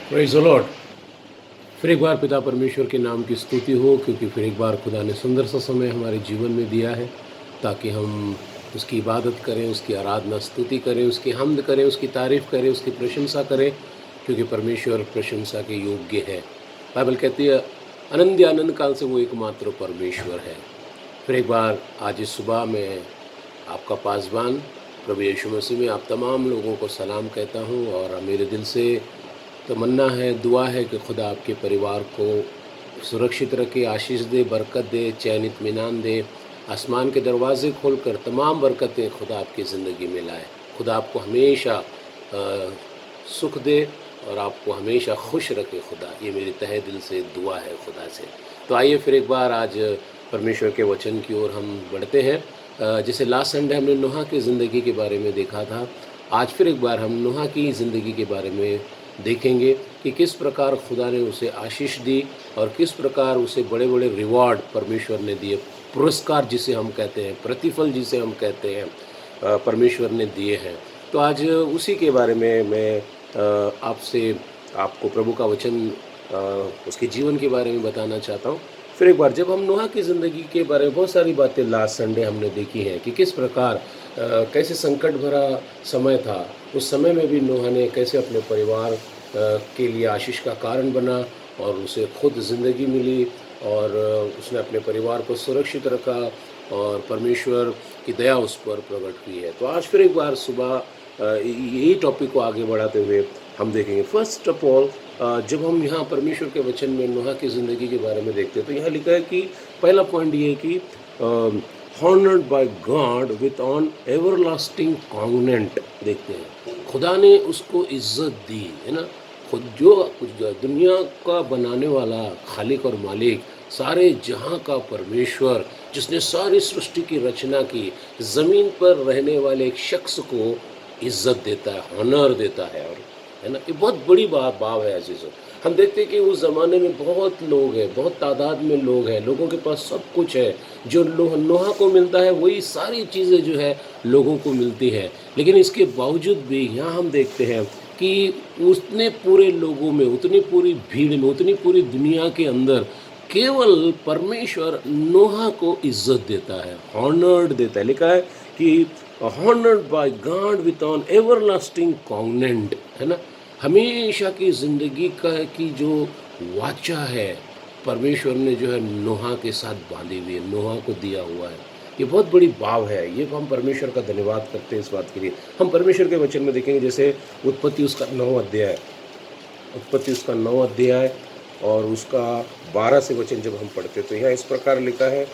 Praise the Lord. फिर एक बार पिता परमेश्वर के नाम की स्तुति हो, क्योंकि फिर एक बार खुदा ने सुंदर सा समय हमारे जीवन में दिया है ताकि हम उसकी इबादत करें, उसकी आराधना स्तुति करें, उसकी हम्द करें, उसकी तारीफ़ करें, उसकी प्रशंसा करें, क्योंकि परमेश्वर प्रशंसा के योग्य है। बाइबल कहती है अनंत आनंद काल से वो एकमात्र परमेश्वर है। फिर एक बार आज इस सुबह में आपका पासबान प्रभु यीशु मसीह में आप तमाम लोगों को सलाम कहता हूँ, और मेरे दिल से तमन्ना है, दुआ है कि खुदा आपके परिवार को सुरक्षित रखे, आशीष दे, बरकत दे, चैन इत्मीनान दे। आसमान के दरवाजे खोलकर तमाम बरकतें खुदा आपकी ज़िंदगी में लाए। खुदा आपको हमेशा सुख दे और आपको हमेशा खुश रखे खुदा। ये मेरी तहे दिल से दुआ है खुदा से। तो आइए फिर एक बार आज परमेश्वर के वचन की ओर हम बढ़ते हैं। जैसे लास्ट संडे हमने नोहा की ज़िंदगी के बारे में देखा था, आज फिर एक बार हम नोहा की ज़िंदगी के बारे में देखेंगे कि किस प्रकार खुदा ने उसे आशीष दी और किस प्रकार उसे बड़े बड़े रिवॉर्ड परमेश्वर ने दिए, पुरस्कार जिसे हम कहते हैं, प्रतिफल जिसे हम कहते हैं, परमेश्वर ने दिए हैं। तो आज उसी के बारे में मैं आपसे आपको प्रभु का वचन उसके जीवन के बारे में बताना चाहता हूँ। फिर एक बार जब हम नोहा की ज़िंदगी के बारे में बहुत सारी बातें लास्ट संडे हमने देखी हैं कि किस प्रकार कैसे संकट भरा समय था, उस समय में भी नोहा ने कैसे अपने परिवार के लिए आशीष का कारण बना और उसे खुद ज़िंदगी मिली और उसने अपने परिवार को सुरक्षित रखा और परमेश्वर की दया उस पर प्रकट की है। तो आज फिर एक बार सुबह यही टॉपिक को आगे बढ़ाते हुए हम देखेंगे। फर्स्ट ऑफ ऑल जब हम यहाँ परमेश्वर के वचन में नोहा की ज़िंदगी के बारे में देखते हैं तो यहाँ लिखा है कि पहला पॉइंट ये है कि honoured by God with on everlasting covenant. देखते हैं खुदा ने उसको इज्जत दी है ना। खुद जो दुनिया का बनाने वाला खालिक और मालिक, सारे जहाँ का परमेश्वर, जिसने सारी सृष्टि की रचना की, ज़मीन पर रहने वाले एक शख्स को इज्जत देता है, ऑनर देता है। और है ना, ये बहुत बड़ी भाव है अजीज़ों। हम देखते हैं कि उस ज़माने में बहुत लोग हैं, बहुत तादाद में लोग हैं, लोगों के पास सब कुछ है। जो नोहा को मिलता है वही सारी चीज़ें जो है लोगों को मिलती है। लेकिन इसके बावजूद भी यहाँ हम देखते हैं कि उतने पूरे लोगों में, उतनी पूरी भीड़ में, उतनी पूरी दुनिया के अंदर केवल परमेश्वर नोहा को इज्जत देता है, हॉनर्ड देता है। लिखा है कि honoured by God with on everlasting covenant, है ना। हमेशा की ज़िंदगी का की जो वाचा है परमेश्वर ने जो है नोहा के साथ बांधी हुई है, नोहा को दिया हुआ है। ये बहुत बड़ी भाव है। ये हम परमेश्वर का धन्यवाद करते हैं इस बात के लिए। हम परमेश्वर के वचन में देखेंगे, जैसे उत्पत्ति उसका 9 अध्याय, उत्पत्ति उसका 9 अध्याय और उसका 12 से वचन जब हम पढ़ते तो यहाँ इस प्रकार लिखा है,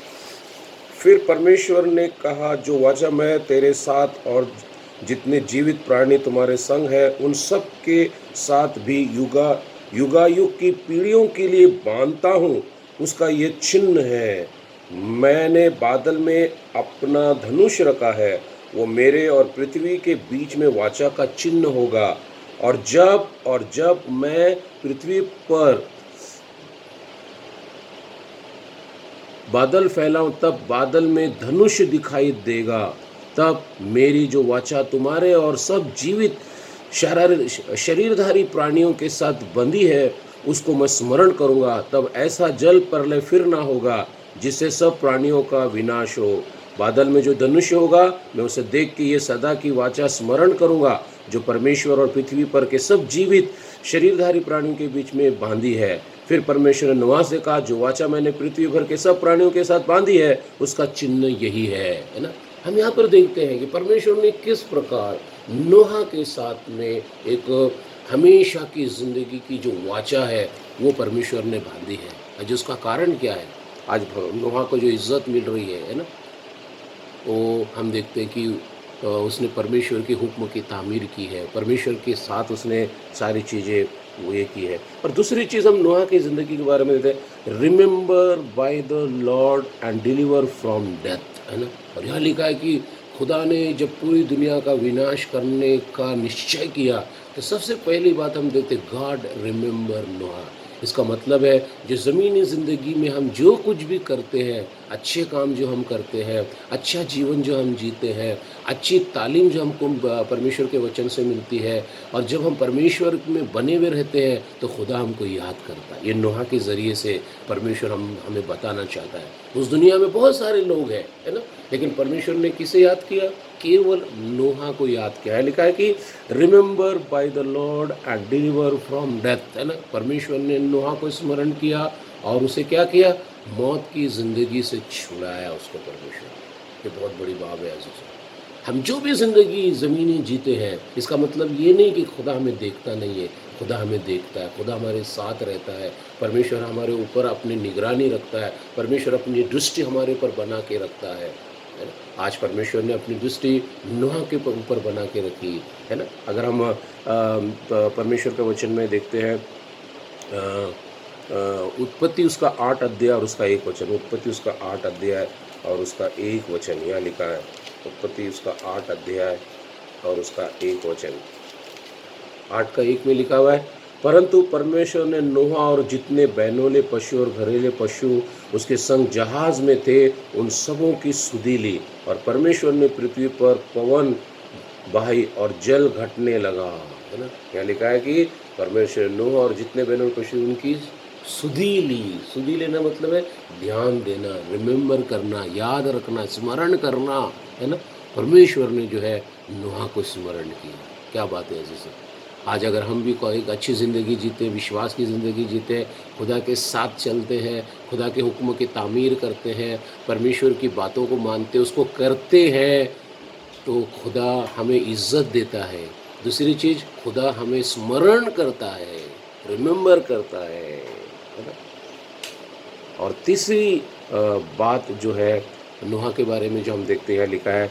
फिर परमेश्वर ने कहा, जो वाचा मैं तेरे साथ और जितने जीवित प्राणी तुम्हारे संग है उन सब के साथ भी युगायुग की पीढ़ियों के लिए बांधता हूँ, उसका ये चिन्ह है। मैंने बादल में अपना धनुष रखा है, वो मेरे और पृथ्वी के बीच में वाचा का चिन्ह होगा। और जब मैं पृथ्वी पर बादल फैलाऊं तब बादल में धनुष दिखाई देगा। तब मेरी जो वाचा तुम्हारे और सब जीवित शरीरधारी प्राणियों के साथ बंधी है उसको मैं स्मरण करूंगा। तब ऐसा जल प्रलय फिर ना होगा जिससे सब प्राणियों का विनाश हो। बादल में जो धनुष होगा मैं उसे देख के ये सदा की वाचा स्मरण करूंगा जो परमेश्वर और पृथ्वी पर के सब जीवित शरीरधारी प्राणियों के बीच में बांधी है। फिर परमेश्वर ने नोहा से कहा, जो वाचा मैंने पृथ्वी भर के सब प्राणियों के साथ बांधी है उसका चिन्ह यही है ना। हम यहाँ पर देखते हैं कि परमेश्वर ने किस प्रकार नोहा के साथ में एक हमेशा की ज़िंदगी की जो वाचा है वो परमेश्वर ने बांधी है। जिसका कारण क्या है, आज नोहा को जो इज्जत मिल रही है ना, वो हम देखते हैं कि उसने परमेश्वर के हुक्म की तामीर की है, परमेश्वर के साथ उसने सारी चीज़ें वो ये की है। और दूसरी चीज़ हम नोहा की ज़िंदगी के बारे में देखते हैं, remember by the Lord and deliver from death, है ना। और यहाँ लिखा है कि खुदा ने जब पूरी दुनिया का विनाश करने का निश्चय किया तो सबसे पहली बात हम देखते गॉड रिमेंबर नोहा। इसका मतलब है जो ज़मीनी ज़िंदगी में हम जो कुछ भी करते हैं अच्छे काम जो हम करते हैं, अच्छा जीवन जो हम जीते हैं, अच्छी तालीम जो हमको परमेश्वर के वचन से मिलती है, और जब हम परमेश्वर में बने हुए रहते हैं तो खुदा हमको याद करता है। ये नोहा के ज़रिए से परमेश्वर हमें बताना चाहता है। उस दुनिया में बहुत सारे लोग हैं, है ना? लेकिन परमेश्वर ने किसे याद किया? केवल नोहा को याद किया है। लिखा है कि remember by the Lord and deliver from death, है ना? परमेश्वर ने नोहा को स्मरण किया और उसे क्या किया? मौत की ज़िंदगी से छुड़ाया उसको परमेश्वर ने। ये बहुत बड़ी बात है अज़ीज़ों। हम जो भी ज़िंदगी ज़मीनी जीते हैं, इसका मतलब ये नहीं कि खुदा हमें देखता नहीं है। खुदा हमें देखता है, खुदा हमारे साथ रहता है, परमेश्वर हमारे ऊपर अपनी निगरानी रखता है, परमेश्वर अपनी दृष्टि हमारे ऊपर बना के रखता है ना? आज परमेश्वर ने अपनी दृष्टि नूह के ऊपर बना के रखी, है ना? अगर हम परमेश्वर के वचन में देखते हैं, अ, उत्पत्ति उसका 8 अध्याय और उसका 1 वचन, उत्पत्ति उसका 8 अध्याय और उसका 1 वचन, यहाँ लिखा है। उत्पत्ति उसका 8 अध्याय और उसका 1 वचन, 8 का 1 में लिखा हुआ है, परंतु परमेश्वर ने नोहा और जितने बैनोले पशु और घरेले पशु उसके संग जहाज में थे उन सबों की सुधि ली, और परमेश्वर ने पृथ्वी पर पवन बहाई और जल घटने लगा, है ना? यहाँ लिखा है कि परमेश्वर ने नोहा और जितने बैनोले पशु उनकी सुधि ली। सुधि लेना मतलब है ध्यान देना, रिमेंबर करना, याद रखना, स्मरण करना, है ना? परमेश्वर ने जो है नोहा को स्मरण किया। क्या बात है अजीज़। आज अगर हम भी कोई एक अच्छी ज़िंदगी जीते, विश्वास की ज़िंदगी जीते, खुदा के साथ चलते हैं, खुदा के हुक्म की तामीर करते हैं, परमेश्वर की बातों को मानते, उसको करते हैं, तो खुदा हमें इज़्ज़त देता है। दूसरी चीज़, खुदा हमें स्मरण करता है, रिमेंबर करता है ना? और तीसरी बात जो है नूह के बारे में जो हम देखते हैं, लिखा है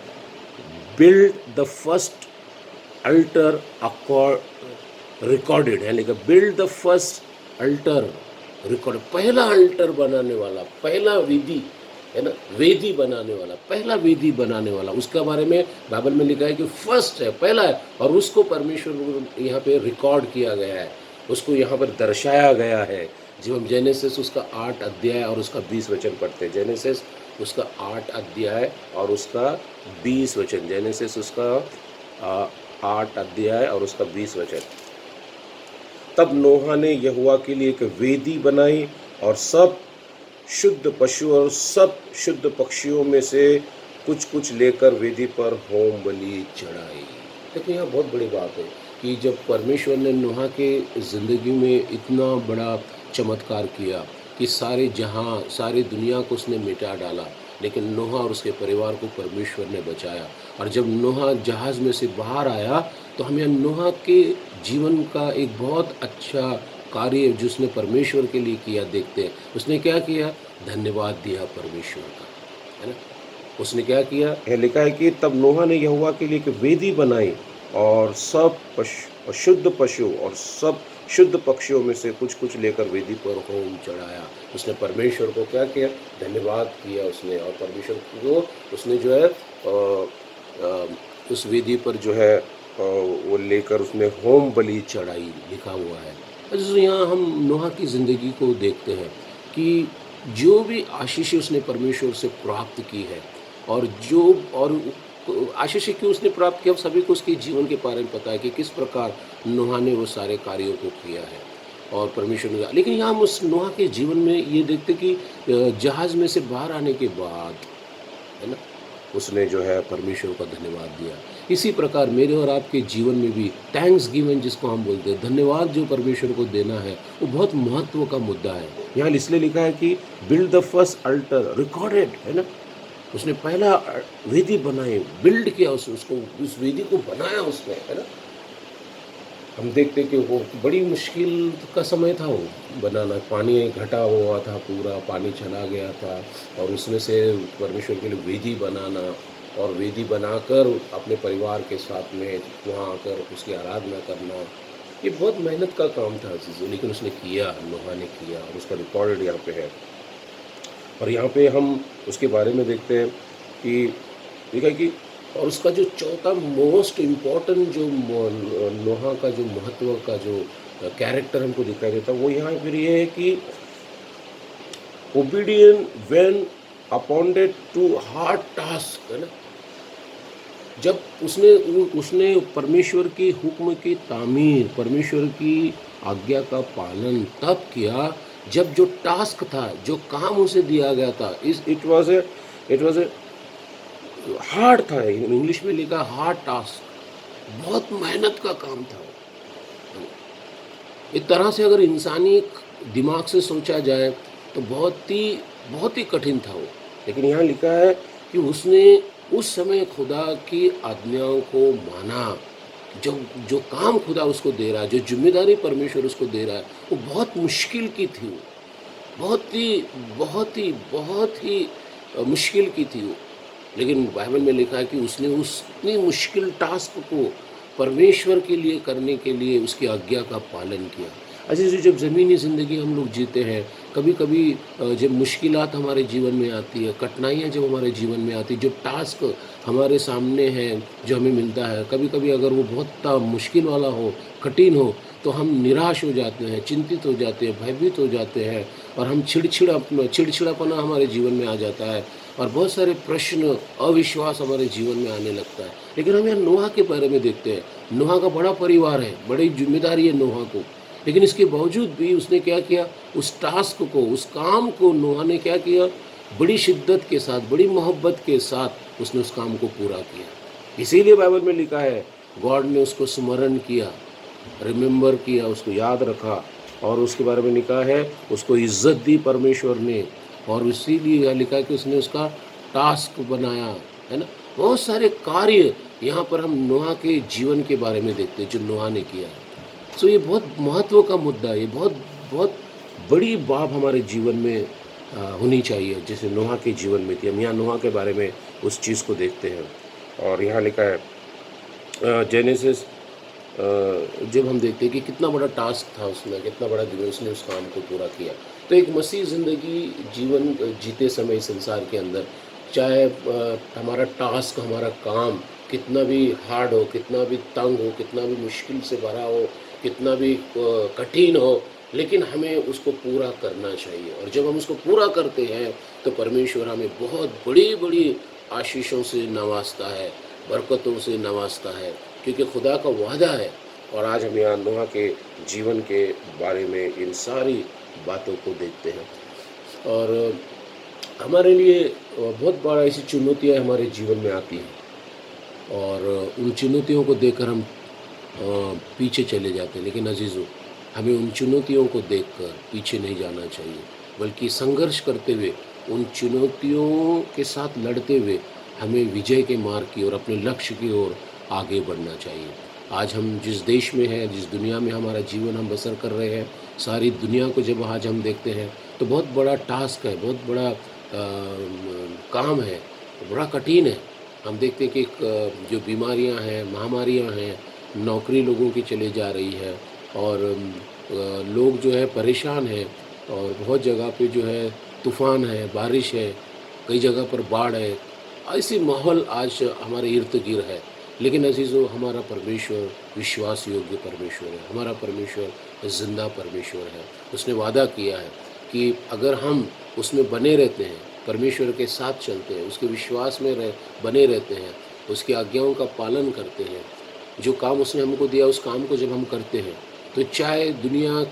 build the first alter recorded है, लेकिन build the first alter record, पहला अल्टर बनाने वाला, पहला वेदी, है ना? वेदी बनाने वाला, पहला वेदी बनाने वाला, उसका बारे में बाइबल में लिखा है कि फर्स्ट है, पहला है, और उसको परमेश्वर यहाँ पे रिकॉर्ड किया गया है, उसको यहाँ पर दर्शाया गया है। जब हम जेनेसिस उसका 8 अध्याय और उसका 20 वचन पढ़ते हैं, जेनेसिस उसका 8 अध्याय और उसका 20 वचन, जेनेसिस उसका 8 अध्याय और उसका 20 वचन, तब नोहा ने यहोवा के लिए एक वेदी बनाई और सब शुद्ध पशु और सब शुद्ध पक्षियों में से कुछ कुछ लेकर वेदी पर होम बलि चढ़ाई। देखो यहाँ बहुत बड़ी बात है कि जब परमेश्वर ने नोहा के ज़िंदगी में इतना बड़ा चमत्कार किया कि सारे जहां, सारी दुनिया को उसने मिटा डाला, लेकिन नोहा और उसके परिवार को परमेश्वर ने बचाया। और जब नोहा जहाज़ में से बाहर आया तो हमें नोहा के जीवन का एक बहुत अच्छा कार्य जिसने परमेश्वर के लिए किया देखते हैं। उसने क्या किया? धन्यवाद दिया परमेश्वर का, है ना? उसने क्या किया? यह लिखा है कि तब नोहा ने यहोवा के लिए एक वेदी बनाई और सब शुद्ध पशु और सब शुद्ध पक्षियों में से कुछ कुछ लेकर वेदी पर होम चढ़ाया। उसने परमेश्वर को क्या किया? धन्यवाद किया उसने, और परमेश्वर को उसने जो है उस वेदी पर जो है वो लेकर उसने होम बलि चढ़ाई, लिखा हुआ है। तो यहाँ हम नोहा की ज़िंदगी को देखते हैं कि जो भी आशीष उसने परमेश्वर से प्राप्त की है, और जो और आशीष क्यों उसने प्राप्त किया, सभी को उसके जीवन के बारे में पता है कि किस प्रकार नोहा ने वो सारे कार्यों को किया है और परमेश्वर ने। लेकिन यहाँ हम उस नोहा के जीवन में ये देखते कि जहाज़ में से बाहर आने के बाद, है ना, उसने जो है परमेश्वर का धन्यवाद दिया। इसी प्रकार मेरे और आपके जीवन में भी थैंक्स गिवन जिसको हम बोलते हैं, धन्यवाद जो परमेश्वर को देना है, वो बहुत महत्व का मुद्दा है। यहाँ इसलिए लिखा है कि build the first alter recorded, है ना? उसने पहला वेदी बनाई, बिल्ड किया उसको, उस वेदी को बनाया उसने, है ना? हम देखते कि वो बड़ी मुश्किल का समय था वो बनाना, पानी घटा हुआ था, पूरा पानी चला गया था, और उसमें से परमेश्वर के लिए वेदी बनाना और वेदी बनाकर अपने परिवार के साथ में वहाँ आकर उसकी आराधना करना, ये बहुत मेहनत का काम था अजीज़ों, लेकिन उसने किया, नोहा ने किया, और उसका रिकॉर्ड यहाँ पे है। और यहाँ पे हम उसके बारे में देखते हैं कि देखा कि, और उसका जो चौथा मोस्ट इम्पॉर्टेंट जो नोहा का जो महत्व का जो कैरेक्टर हमको दिखाई देता, वो यहाँ फिर ये है कि obedient when appointed to hard task, है ना। जब उसने उसने परमेश्वर के हुक्म की तामीर, परमेश्वर की आज्ञा का पालन तब किया जब जो टास्क था, जो काम उसे दिया गया था, इस इट वाज ए हार्ड था। इंग्लिश में लिखा हार्ड टास्क, बहुत मेहनत का काम था वो। एक तरह से अगर इंसानी दिमाग से सोचा जाए तो बहुत ही कठिन था वो। लेकिन यहाँ लिखा है कि उसने उस समय खुदा की आज्ञाओं को माना। जो जो काम खुदा उसको दे रहा है, जो जिम्मेदारी परमेश्वर उसको दे रहा है, वो बहुत मुश्किल की थी वो, बहुत ही मुश्किल की थी वो। लेकिन बाइबल में लिखा है कि उसने उतनी मुश्किल टास्क को परमेश्वर के लिए करने के लिए उसकी आज्ञा का पालन किया। ऐसे जब ज़मीनी ज़िंदगी हम लोग जीते हैं, कभी कभी जब मुश्किलात हमारे जीवन में आती है, कठिनाइयाँ जब हमारे जीवन में आती है, जो टास्क हमारे सामने है, जो हमें मिलता है, कभी कभी अगर वो बहुत मुश्किल वाला हो, कठिन हो, तो हम निराश हो जाते हैं, चिंतित हो जाते हैं, भयभीत हो जाते हैं, और हम चिड़चिड़ापना हमारे जीवन में आ जाता है, और बहुत सारे प्रश्न, अविश्वास हमारे जीवन में आने लगता है। लेकिन हम यहाँ नोहा के बारे में देखते हैं। नोहा का बड़ा परिवार है, बड़ी जिम्मेदारी है नोहा को, लेकिन इसके बावजूद भी उसने क्या किया, उस टास्क को, उस काम को नोहा ने क्या किया, बड़ी शिद्दत के साथ, बड़ी मोहब्बत के साथ उसने उस काम को पूरा किया। इसीलिए बाइबल में लिखा है, गॉड ने उसको स्मरण किया, रिमेंबर किया, उसको याद रखा, और उसके बारे में लिखा है उसको इज्जत दी परमेश्वर ने, और इसीलिए लिखा है कि उसने उसका टास्क बनाया, है ना। बहुत सारे कार्य यहाँ पर हम नोहा के जीवन के बारे में देखते हैं जो नोहा ने किया है। सो ये बहुत महत्व का मुद्दा है, ये बहुत बहुत बड़ी बात हमारे जीवन में होनी चाहिए, जैसे नोहा के जीवन में थी। हम यहाँ नोहा के बारे में उस चीज़ को देखते हैं, और यहाँ लिखा है जेनेसिस, जब हम देखते हैं कि कितना बड़ा टास्क था उसमें, कितना बड़ा दिन उसने उस काम को पूरा किया। तो एक मसीह ज़िंदगी जीवन जीते समय इस संसार के अंदर, चाहे हमारा टास्क, हमारा काम कितना भी हार्ड हो, कितना भी तंग हो, कितना भी मुश्किल से भरा हो, कितना भी कठिन हो, लेकिन हमें उसको पूरा करना चाहिए। और जब हम उसको पूरा करते हैं तो परमेश्वर हमें बहुत बड़ी बड़ी आशीषों से नवाजता है, बरकतों से नवाजता है, क्योंकि खुदा का वादा है। और आज हम यहाँ नोहा के जीवन के बारे में इन सारी बातों को देखते हैं, और हमारे लिए बहुत बड़ा ऐसी चुनौतियाँ हमारे जीवन में आती हैं, और उन चुनौतियों को देखकर हम पीछे चले जाते हैं। लेकिन अजीज़ों, हमें उन चुनौतियों को देखकर पीछे नहीं जाना चाहिए, बल्कि संघर्ष करते हुए, उन चुनौतियों के साथ लड़ते हुए हमें विजय के मार्ग की ओर, अपने लक्ष्य की ओर आगे बढ़ना चाहिए। आज हम जिस देश में हैं, जिस दुनिया में हमारा जीवन हम बसर कर रहे हैं, सारी दुनिया को जब आज हम देखते हैं तो बहुत बड़ा टास्क है, बहुत बड़ा काम है, बड़ा कठिन है। हम देखते हैं कि जो बीमारियां हैं, महामारियां हैं, नौकरी लोगों की चले जा रही है, और लोग जो है परेशान हैं, और बहुत जगह पे जो है तूफ़ान है, बारिश है, कई जगह पर बाढ़ है। ऐसी माहौल आज हमारे इर्द गिर्द है। लेकिन अजीज़ों, हमारा परमेश्वर विश्वास योग्य परमेश्वर है, हमारा परमेश्वर जिंदा परमेश्वर है। उसने वादा किया है कि अगर हम उसमें बने रहते हैं, परमेश्वर के साथ चलते हैं, उसके विश्वास में बने रहते हैं, उसकी आज्ञाओं का पालन करते हैं, जो काम उसने हमको दिया उस काम को जब हम करते हैं, तो चाहे दुनिया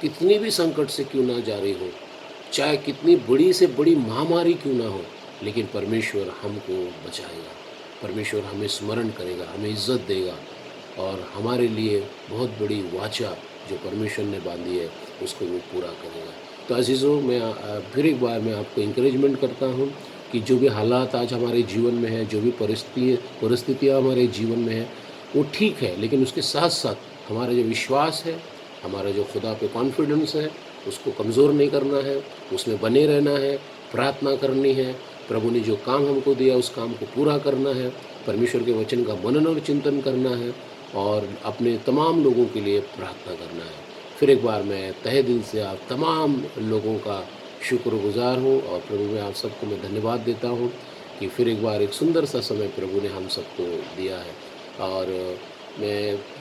कितनी भी संकट से क्यों ना जा रही हो, चाहे कितनी बड़ी से बड़ी महामारी क्यों ना हो, लेकिन परमेश्वर हमको बचाएगा, परमेश्वर हमें स्मरण करेगा, हमें इज्जत देगा, और हमारे लिए बहुत बड़ी वाचा जो परमेश्वर ने बांधी है उसको वो पूरा करेगा। तो अजीज़ों, मैं फिर एक बार मैं आपको इंकरेजमेंट करता हूँ कि जो भी हालात आज हमारे जीवन में है, जो भी परिस्थितियाँ हमारे जीवन में है, वो ठीक है, लेकिन उसके साथ साथ हमारा जो विश्वास है, हमारा जो खुदा पे कॉन्फिडेंस है, उसको कमज़ोर नहीं करना है, उसमें बने रहना है, प्रार्थना करनी है, प्रभु ने जो काम हमको दिया उस काम को पूरा करना है, परमेश्वर के वचन का मनन और चिंतन करना है, और अपने तमाम लोगों के लिए प्रार्थना करना है। फिर एक बार मैं तहे दिल से आप तमाम लोगों का शुक्रगुजार हूँ, और प्रभु में आप सबको मैं धन्यवाद देता हूँ कि फिर एक बार एक सुंदर सा समय प्रभु ने हम सबको दिया है। और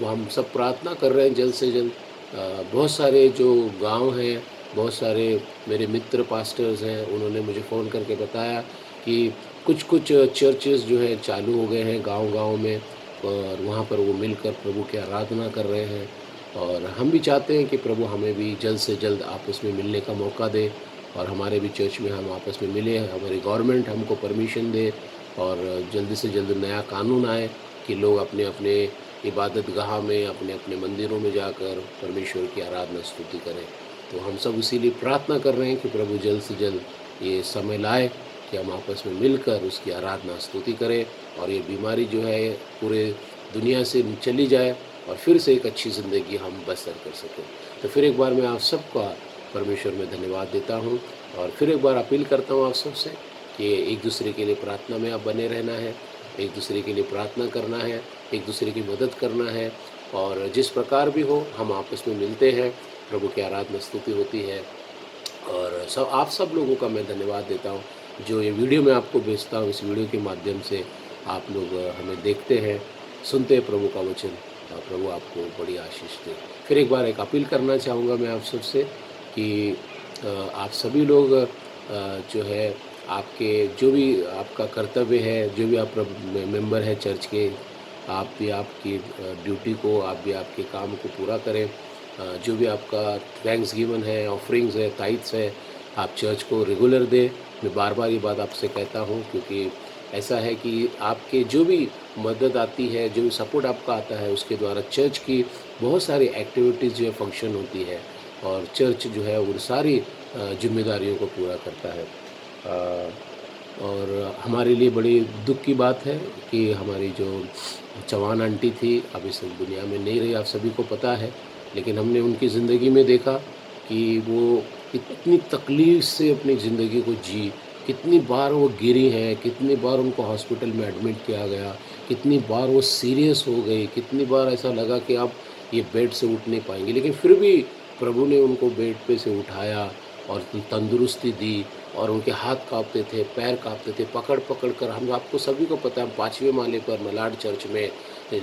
हम सब प्रार्थना कर रहे हैं जल्द से जल्द बहुत सारे जो गांव हैं बहुत सारे मेरे मित्र पास्टर्स हैं, उन्होंने मुझे फ़ोन करके बताया कि कुछ-कुछ चर्चेज़ जो है चालू हो गए हैं गाँव-गाँव में, और वहाँ पर वो मिलकर प्रभु की आराधना कर रहे हैं। और हम भी चाहते हैं कि प्रभु हमें भी जल्द से जल्द आपस में मिलने का मौका दे, और हमारे भी चर्च में हम आपस में मिलें, हमारी गवर्नमेंट हमको परमिशन दे, और जल्दी से जल्द नया कानून आए कि लोग अपने-अपने इबादत गाह में, अपने-अपने मंदिरों में जाकर परमेश्वर की आराधना स्तुति करें। तो हम सब इसीलिए प्रार्थना कर रहे हैं कि प्रभु जल्द से जल्द ये समय लाए कि हम आपस में मिलकर उसकी आराधना स्तुति करें, और ये बीमारी जो है पूरे दुनिया से चली जाए, और फिर से एक अच्छी ज़िंदगी हम बसर कर सकें। तो फिर एक बार मैं आप सबका परमेश्वर में धन्यवाद देता हूँ, और फिर एक बार अपील करता हूँ आप सबसे कि एक दूसरे के लिए प्रार्थना में आप बने रहना है, एक दूसरे के लिए प्रार्थना करना है, एक दूसरे की मदद करना है, और जिस प्रकार भी हो हम आपस में मिलते हैं, प्रभु की आराधना स्तुति होती है। और आप सब लोगों का मैं धन्यवाद देता हूँ, जो ये वीडियो मैं आपको भेजता हूँ, इस वीडियो के माध्यम से आप लोग हमें देखते हैं, सुनते हैं प्रभु का वचन, और प्रभु आपको बड़ी आशीष दे। फिर एक बार एक अपील करना चाहूँगा मैं आप सबसे कि आप सभी लोग जो है आपके जो भी आपका कर्तव्य है, जो भी आप मेंबर हैं चर्च के, आप भी आपकी ड्यूटी को, आप भी आपके काम को पूरा करें। जो भी आपका थैंक्स गिवन है, ऑफरिंग्स है, टाइट्स है, आप चर्च को रेगुलर दें। मैं बार-बार ये बात आपसे कहता हूँ, क्योंकि ऐसा है कि आपके जो भी मदद आती है, जो भी सपोर्ट आपका आता है, उसके द्वारा चर्च की बहुत सारी एक्टिविटीज़ जो है फंक्शन होती है, और चर्च जो है उन सारी ज़िम्मेदारियों को पूरा करता है। अ, और हमारे लिए बड़ी दुःख की बात है कि हमारी जो जवान आंटी थी, अब इस दुनिया में नहीं रही, आप सभी को पता है। लेकिन हमने उनकी ज़िंदगी में देखा कि वो कितनी तकलीफ़ से अपनी ज़िंदगी को जी, कितनी बार वो गिरी हैं, कितनी बार उनको हॉस्पिटल में एडमिट किया गया, कितनी बार वो सीरियस हो गई, कितनी बार ऐसा लगा कि अब ये बेड से उठ नहीं पाएँगे। लेकिन फिर भी प्रभु ने उनको बेड पे से उठाया और तंदुरुस्ती दी, और उनके हाथ काँपते थे, पैर काँपते थे, पकड़-पकड़ कर, हम आपको सभी को पता है, हम 5वें माले पर मलाड चर्च में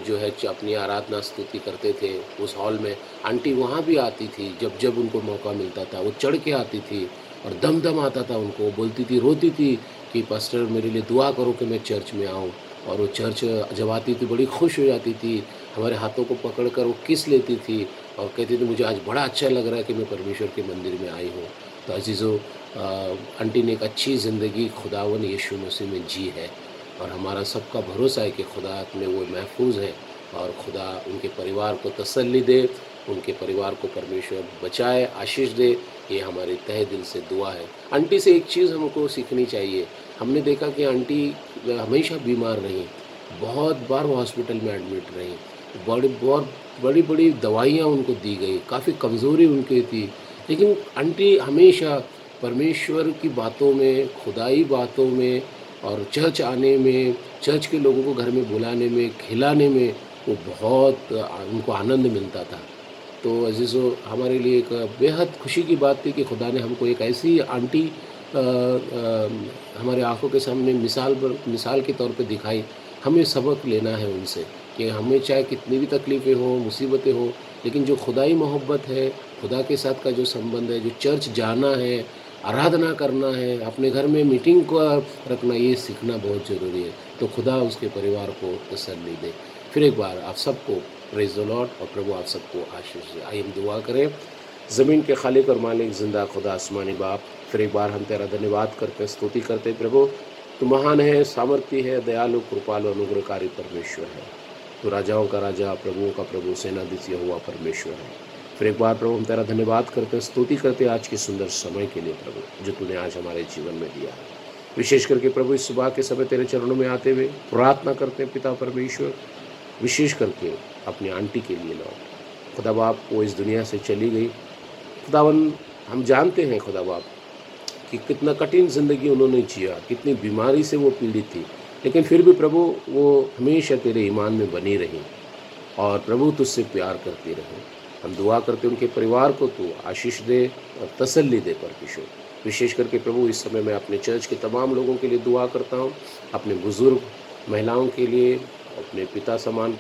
जो है अपनी आराधना स्तुति करते थे, उस हॉल में आंटी वहाँ भी आती थी, जब जब उनको मौका मिलता था वो चढ़ के आती थी, और दम-दम आता था उनको, वो बोलती थी, रोती थी कि पास्टर मेरे लिए दुआ करो कि मैं चर्च में आऊँ। और वो चर्च जब आती थी बड़ी खुश हो जाती थी, हमारे हाथों को पकड़ कर वो किस लेती थी, और कहती थी मुझे आज बड़ा अच्छा लग रहा है कि मैं परमेश्वर के मंदिर में आई हूँ। तो अज़ीज़ों, आंटी ने एक अच्छी ज़िंदगी खुदावन यीशु मसीह में जी है, और हमारा सबका भरोसा है कि खुदा में वो महफूज है, और खुदा उनके परिवार को तसल्ली दे, उनके परिवार को परमेश्वर बचाए, आशीष दे। ये हमारी तहे दिल से दुआ है। आंटी से एक चीज़ हमको सीखनी चाहिए। हमने देखा कि आंटी हमेशा बीमार रहीं, बहुत बार वो हॉस्पिटल में एडमिट रहीं, बहुत बड़ी-बड़ी दवाइयाँ उनको दी गई, काफ़ी कमज़ोरी उनकी थी, लेकिन आंटी हमेशा परमेश्वर की बातों में, खुदाई बातों में, और चर्च आने में, चर्च के लोगों को घर में बुलाने में, खिलाने में, वो बहुत उनको आनंद मिलता था। तो अज़ीज़ों, हमारे लिए एक बेहद खुशी की बात थी कि खुदा ने हमको एक ऐसी आंटी हमारे आँखों के सामने मिसाल के तौर पे दिखाई। हमें सबक लेना है उनसे कि हमें चाहे कितनी भी तकलीफ़ें हों, मुसीबतें हों, लेकिन जो खुदाई मोहब्बत है, खुदा के साथ का जो संबंध है, जो चर्च जाना है, आराधना करना है, अपने घर में मीटिंग को रखना, ये सीखना बहुत ज़रूरी है। तो खुदा उसके परिवार को तसल्ली दे। फिर एक बार आप सबको प्रेज़ द लॉर्ड, और प्रभु आप सबको आशीष दे। आइए हम दुआ करें। ज़मीन के खालिक और मालिक, ज़िंदा खुदा, आसमानी बाप, फिर एक बार हम तेरा धन्यवाद करते हैं, स्तुति करते हैं प्रभु। तू महान है, सामर्थी है, दयालु, कृपालु, अनुग्रहकारी परमेश्वर है। तू राजाओं का राजा, प्रभुओं का प्रभु, सेनाधीश यहोवा परमेश्वर है। फिर एक बार प्रभु हम तेरा धन्यवाद करते हैं, स्तुति करते हैं आज के सुंदर समय के लिए प्रभु, जो तूने आज हमारे जीवन में दिया है। विशेष करके प्रभु इस सुबह के समय तेरे चरणों में आते हुए प्रार्थना करते हैं पिता परमेश्वर, विशेष करके अपनी आंटी के लिए लॉर्ड। खुदा बाप, वो इस दुनिया से चली गई। खुदावन, हम जानते हैं खुदा बाप कि कितना कठिन ज़िंदगी उन्होंने जिया, कितनी बीमारी से वो पीड़ित थी, लेकिन फिर भी प्रभु वो हमेशा तेरे ईमान में बनी रही, और प्रभु तुझसे प्यार करती रहे। हम दुआ करते उनके परिवार को तू आशीष दे और तसल्ली दे परमेश्वर। विशेष करके प्रभु इस समय मैं अपने चर्च के तमाम लोगों के लिए दुआ करता हूँ, अपने बुज़ुर्ग महिलाओं के लिए, अपने पिता समान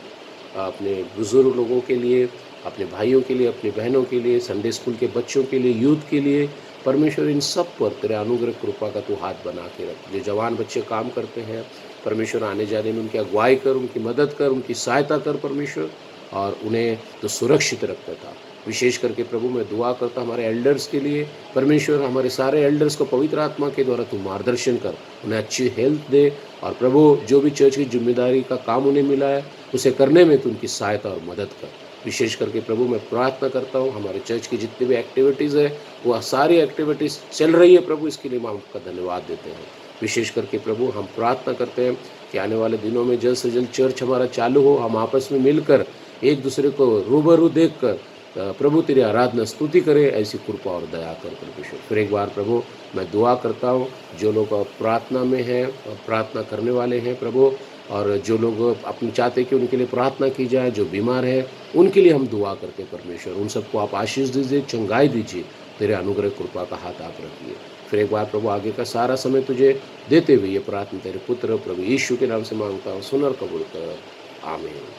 अपने बुज़ुर्ग लोगों के लिए, अपने भाइयों के लिए, अपनी बहनों के लिए, संडे स्कूल के बच्चों के लिए, यूथ के लिए। परमेश्वर इन सब पर तेरे अनुग्रह कृपा का तू हाथ बना के रख। जो जवान बच्चे काम करते हैं परमेश्वर, आने जाने में उनकी अगुवाई कर, उनकी मदद कर, उनकी सहायता कर परमेश्वर, और उन्हें तो सुरक्षित रखता था। विशेष करके प्रभु मैं दुआ करता हमारे एल्डर्स के लिए परमेश्वर, हमारे सारे एल्डर्स को पवित्र आत्मा के द्वारा तू मार्गदर्शन कर, उन्हें अच्छी हेल्थ दे, और प्रभु जो भी चर्च की जिम्मेदारी का काम उन्हें मिला है उसे करने में तू उनकी सहायता और मदद कर। विशेष करके प्रभु मैं प्रार्थना करता हूँ हमारे चर्च की जितनी भी एक्टिविटीज़ है वो सारी एक्टिविटीज़ चल रही है प्रभु, इसके लिए हम आपका धन्यवाद देते हैं। विशेष करके प्रभु हम प्रार्थना करते हैं कि आने वाले दिनों में जल्द से जल्द चर्च हमारा चालू हो, हम आपस में मिलकर एक दूसरे को रूबरू देखकर प्रभु तेरी आराधना स्तुति करे, ऐसी कृपा और दया कर परमेश्वर। फिर एक बार प्रभु मैं दुआ करता हूँ जो लोग प्रार्थना में हैं, प्रार्थना करने वाले हैं प्रभु, और जो लोग अपने चाहते कि उनके लिए प्रार्थना की जाए, जो बीमार है उनके लिए हम दुआ करते परमेश्वर, उन सबको आप आशीष दीजिए, चंगाई दीजिए, तेरे अनुग्रह कृपा का हाथ आप रखिए। फिर एक बार प्रभु आगे का सारा समय तुझे देते हुए ये प्रार्थना तेरे पुत्र प्रभु यीशु के नाम से मांगता हूँ, सुन और कबूल कर, आमीन।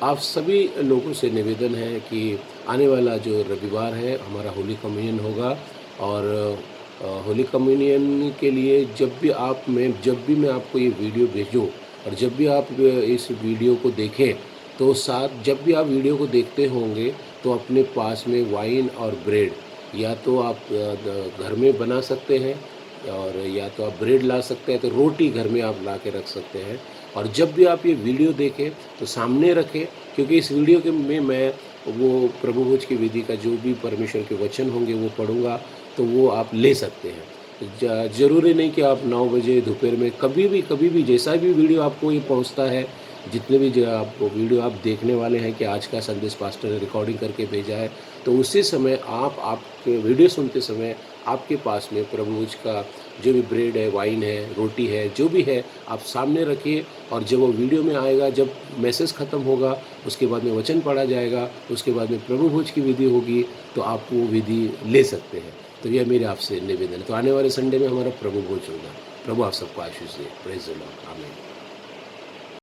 आप सभी लोगों से निवेदन है कि आने वाला जो रविवार है हमारा होली कम्युनियन होगा, और होली कम्युनियन के लिए जब भी मैं आपको ये वीडियो भेजूँ, और जब भी आप इस वीडियो को देखें, तो साथ जब भी आप वीडियो को देखते होंगे तो अपने पास में वाइन और ब्रेड या तो आप घर में बना सकते हैं, और या तो आप ब्रेड ला सकते हैं, तो रोटी घर में आप ला के रख सकते हैं। और जब भी आप ये वीडियो देखें तो सामने रखें, क्योंकि इस वीडियो के में मैं वो प्रभु भोज की विधि का जो भी परमेश्वर के वचन होंगे वो पढ़ूंगा, तो वो आप ले सकते हैं। ज़रूरी नहीं कि आप 9 बजे दोपहर में, कभी भी जैसा भी वीडियो आपको ये पहुंचता है, जितने भी आपको वीडियो आप देखने वाले हैं कि आज का संदेश पास्टर ने रिकॉर्डिंग करके भेजा है, तो उसी समय आपके वीडियो सुनते समय आपके पास में प्रभु का जो भी ब्रेड है, वाइन है, रोटी है, जो भी है आप सामने रखिए, और जब वो वीडियो में आएगा, जब मैसेज ख़त्म होगा उसके बाद में वचन पढ़ा जाएगा, उसके बाद में प्रभु भोज की विधि होगी, तो आप वो विधि ले सकते हैं। तो यह मेरे आपसे निवेदन है। तो आने वाले संडे में हमारा प्रभु भोज होगा। प्रभु आप सबको आशीष दे। Praise the Lord. आमीन।